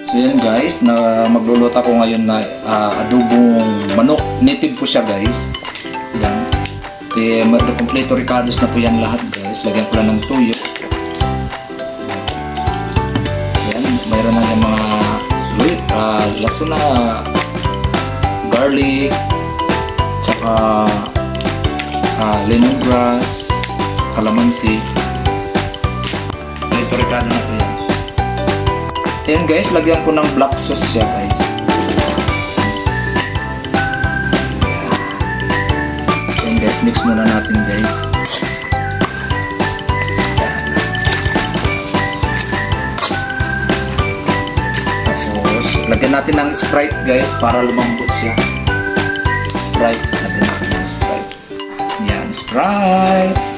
So yan guys, na magluluto ako ngayon na adobong manok. Native po siya guys. Yan. Kompleto ricados na po yan lahat guys. Lagyan ko lang ng tuyo. Yan. Mayroon na yung mga laso na garlic, tsaka lemongrass, calamansi. Kompleto ricado na po yan. Ayan guys, lagyan ko ng black sauce siya guys. Ayan guys, mix muna natin guys. Tapos, lagyan natin ng Sprite guys para lumambot siya. Sprite, lagyan natin ng Sprite. Ayan, Sprite.